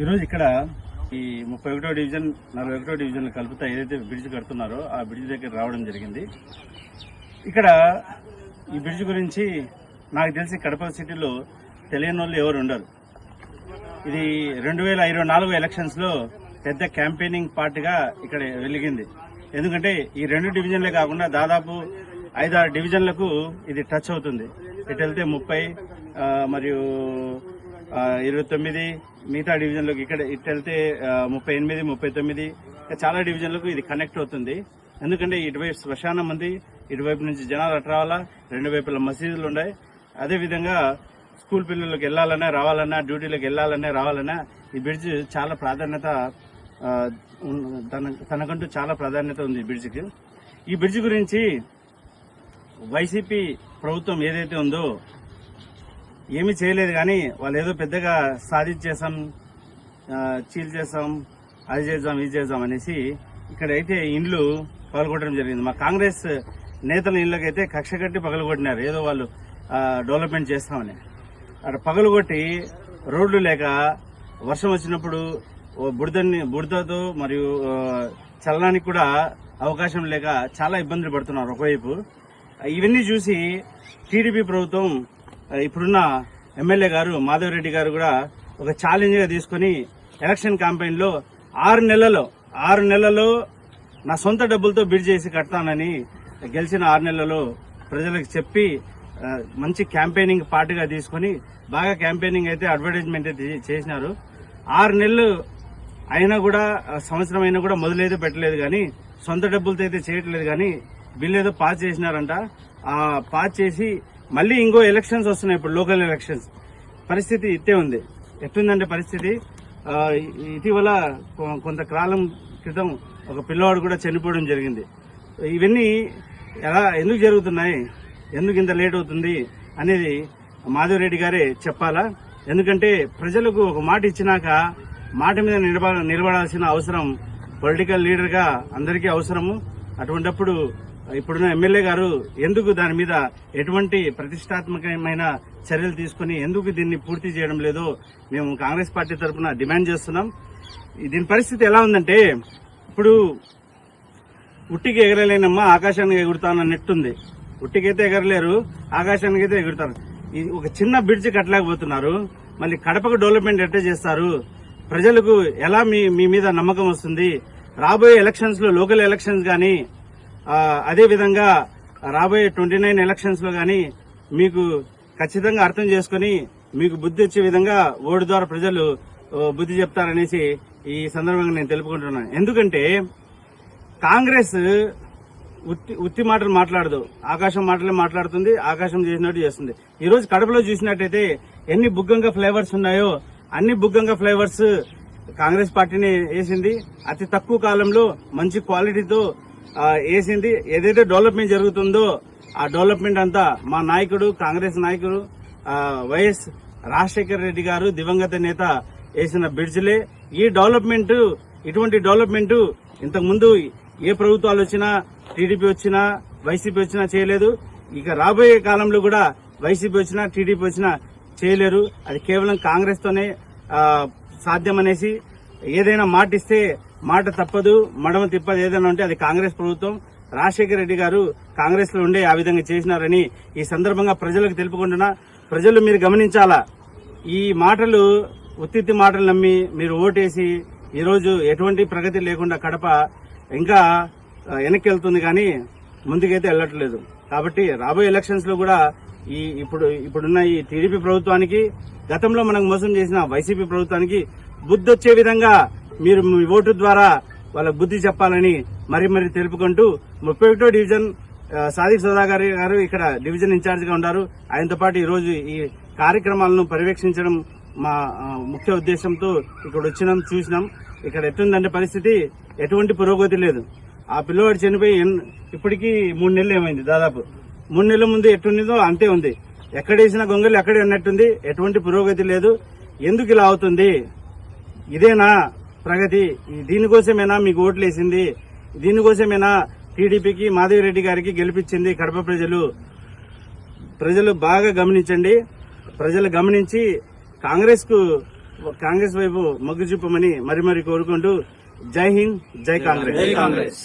ఈరోజు ఇక్కడ ఈ 31వ డివిజన్ 41వ డివిజన్ కలుపుతా ఏదైతే బ్రిడ్జ్ కడుతున్నారో ఆ బ్రిడ్జ్ దగ్గర రావడం జరిగింది. ఇక్కడ ఈ బ్రిడ్జ్ గురించి నాకు తెలిసి కడప సిటీలో తెలియని వాళ్ళు ఎవరు ఉండరు. ఇది 2024 ఎలక్షన్స్ లో పెద్ద క్యాంపెయినింగ్ పార్టీగా ఇక్కడ వెలిగింది. ఎందుకంటే ఈ 2 డివిజన్లే కాకుండా దాదాపు 5-6 డివిజన్లకు ఇది టచ్ అవుతుంది. ఇటు వెళ్తే 30 మరియు 29 మిగతా డివిజన్లకు ఇక్కడ ఇటు వెళ్తే 38, 39 చాలా డివిజన్లకు ఇది కనెక్ట్ అవుతుంది. ఎందుకంటే ఇటువైపు శ్మశానం ఉంది, ఇటువైపు నుంచి జనాలు అటు రావాలా, 2 వైపుల మసీదులు ఉన్నాయి. అదేవిధంగా స్కూల్ పిల్లలకు వెళ్లాలన్నా రావాలన్నా, డ్యూటీలకు వెళ్లాలన్నా రావాలన్నా ఈ బ్రిడ్జ్ చాలా ప్రాధాన్యత, తనకంటూ చాలా ప్రాధాన్యత ఉంది ఈ బ్రిడ్జికి. ఈ బ్రిడ్జ్ గురించి వైసీపీ ప్రభుత్వం ఏదైతే ఉందో ఏమీ చేయలేదు, కానీ వాళ్ళు ఏదో పెద్దగా సాధించేసాం, చీల్చేసాం, అది చేద్దాం ఇది చేద్దాం అనేసి ఇక్కడైతే ఇండ్లు పగలగొట్టడం జరిగింది. మా కాంగ్రెస్ నేతల ఇళ్లకైతే కక్ష కట్టి పగలగొట్టినారు, ఏదో వాళ్ళు డెవలప్మెంట్ చేస్తామని. అక్కడ పగలగొట్టి రోడ్లు లేక వర్షం వచ్చినప్పుడు బురదతో మరియు చలనానికి కూడా అవకాశం లేక చాలా ఇబ్బందులు పడుతున్నారు ఒకవైపు. ఇవన్నీ చూసి టీడీపీ ప్రభుత్వం ఇప్పుడున్న ఎమ్మెల్యే గారు మాధవరెడ్డి గారు కూడా ఒక ఛాలెంజ్ గా తీసుకుని ఎలక్షన్ క్యాంపెయిన్ లో 6 నెలల్లో నా సొంత డబ్బులతో బిడ్ చేసి కడతానని గెలిచిన 6 నెలల్లో ప్రజలకు చెప్పి మంచి క్యాంపెయినింగ్ పార్టీగా తీసుకుని బాగా క్యాంపెయినింగ్ అయితే అడ్వర్టైజ్మెంట్ అయితే చేసినారు. 6 నెలలు అయినా కూడా, సంవత్సరం అయినా కూడా మొదలైతే పెట్టలేదు, కానీ సొంత డబ్బులతో అయితే చేయట్లేదు. కానీ బిల్ ఏదో పాస్ చేసినారంట. ఆ పాస్ చేసి మళ్ళీ ఇంకో ఎలక్షన్స్ వస్తున్నాయి, ఇప్పుడు లోకల్ ఎలక్షన్స్. పరిస్థితి ఇట్టే ఉంది. ఎట్లుందంటే పరిస్థితి, ఇటీవల కొంతకాలం క్రితం ఒక పిల్లవాడు కూడా చనిపోవడం జరిగింది. ఇవన్నీ ఎందుకు జరుగుతున్నాయి, ఎందుకు ఇంత లేట్ అవుతుంది అనేది మాధవరెడ్డి గారే చెప్పాలా. ఎందుకంటే ప్రజలకు ఒక మాట ఇచ్చినాక మాట మీద నిలబడాల్సిన అవసరం పొలిటికల్ లీడర్ గా అందరికీ అవసరము. అటువంటప్పుడు ఇప్పుడున్న ఎమ్మెల్యే గారు ఎందుకు దాని మీద ఎటువంటి ప్రతిష్టాత్మకమైన చర్యలు తీసుకుని ఎందుకు దీన్ని పూర్తి చేయడం లేదో మేము కాంగ్రెస్ పార్టీ తరఫున డిమాండ్ చేస్తున్నాం. దీని పరిస్థితి ఎలా ఉందంటే, ఇప్పుడు ఉట్టికి ఎగరలేనమ్మా ఆకాశానికి ఎగురుతానన్నట్టుంది. ఉట్టికైతే ఎగరలేరు, ఆకాశానికి అయితే ఎగురుతారు. ఒక చిన్న బ్రిడ్జ్ కట్టలేకపోతున్నారు, మళ్ళీ కడపకు డెవలప్మెంట్ ఎట్లా చేస్తారు? ప్రజలకు ఎలా మీ మీద నమ్మకం వస్తుంది? రాబోయే ఎలక్షన్స్ లో, లోకల్ ఎలక్షన్స్ గానీ, అదేవిధంగా రాబోయే 29 ఎలక్షన్స్ లో గానీ మీకు ఖచ్చితంగా అర్థం చేసుకుని మీకు బుద్ధి వచ్చే విధంగా ఓటు ద్వారా ప్రజలు బుద్ధి చెప్తారనేసి ఈ సందర్భంగా నేను తెలుపుకుంటున్నాను. ఎందుకంటే కాంగ్రెస్ ఉత్తి మాటలు మాట్లాడదు, ఆకాశం మాటలే మాట్లాడుతుంది, ఆకాశం చేసినట్టు చేస్తుంది. ఈ రోజు కడపలో చూసినట్టయితే ఎన్ని బుగ్గంగా ఫ్లేవర్స్ ఉన్నాయో అన్ని బుగ్గంగా ఫ్లేవర్స్ కాంగ్రెస్ పార్టీని వేసింది. అతి తక్కువ కాలంలో మంచి క్వాలిటీతో వేసింది. ఏదైతే డెవలప్మెంట్ జరుగుతుందో ఆ డెవలప్మెంట్ అంతా మా నాయకుడు, కాంగ్రెస్ నాయకుడు వైఎస్ రాజశేఖర రెడ్డి గారు, దివంగత నేత వేసిన బ్రిడ్జ్లే. ఈ డెవలప్మెంట్, ఇటువంటి డెవలప్మెంట్ ఇంతకు ముందు ఏ ప్రభుత్వాలు వచ్చినా, టీడీపీ వచ్చినా, వైసీపీ వచ్చినా చేయలేదు. ఇక రాబోయే కాలంలో కూడా వైసీపీ వచ్చినా, టీడీపీ వచ్చినా చేయలేరు. అది కేవలం కాంగ్రెస్ తోనే సాధ్యమనేసి, ఏదైనా మాట ఇస్తే మాట తప్పదు, మడమ తిప్పదు ఏదైనా ఉంటే అది కాంగ్రెస్ ప్రభుత్వం. రాజశేఖర రెడ్డి గారు కాంగ్రెస్ లో ఉండే ఆ విధంగా చేసినారని ఈ సందర్భంగా ప్రజలకు తెలుపుకుంటున్నా. ప్రజలు మీరు గమనించాలా, ఈ మాటలు ఉత్తిత్తి మాటలు నమ్మి మీరు ఓటేసి ఈరోజు ఎటువంటి ప్రగతి లేకుండా కడప ఇంకా వెనక్కి వెళ్తుంది, కానీ ముందుకైతే వెళ్లట్లేదు. కాబట్టి రాబోయే ఎలక్షన్స్ లో కూడా ఇప్పుడున్న ఈ టీడీపీ ప్రభుత్వానికి, గతంలో మనకు మోసం చేసిన వైసీపీ ప్రభుత్వానికి బుద్ధి వచ్చే విధంగా మీరు మీ ఓటు ద్వారా వాళ్ళకు బుద్ధి చెప్పాలని మరి తెలుపుకుంటూ 31వ డివిజన్ సాదిక్ సౌదాగర్ గారు ఇక్కడ డివిజన్ ఇన్ఛార్జ్ గా ఉన్నారు. ఆయనతో పాటు ఈ రోజు ఈ కార్యక్రమాలను పర్యవేక్షించడం మా ముఖ్య ఉద్దేశంతో ఇక్కడ వచ్చినాం, చూసినాం. ఇక్కడ ఎట్లుందంటే పరిస్థితి, ఎటువంటి పురోగతి లేదు. ఆ పిల్లవాడు చనిపోయి ఇప్పటికీ 3 నెలలు ఏమైంది, దాదాపు 3 నెలల ముందు ఎట్టుందో అంతే ఉంది. ఎక్కడేసిన గొంగలు ఎక్కడే ఉన్నట్టుంది, ఎటువంటి పురోగతి లేదు. ఎందుకు ఇలా అవుతుంది? ఇదేనా ప్రగతి? దీనికోసమేనా మీకు ఓట్లు వేసింది? దీనికోసమేనా టీడీపీకి, మాధవరెడ్డి గారికి గెలిపించింది కడప ప్రజలు బాగా గమనించండి. ప్రజలు గమనించి కాంగ్రెస్ కు కాంగ్రెస్ వైపు మొగ్గు చూపమని మరి కోరుకుంటూ జై హింద్, జై కాంగ్రెస్.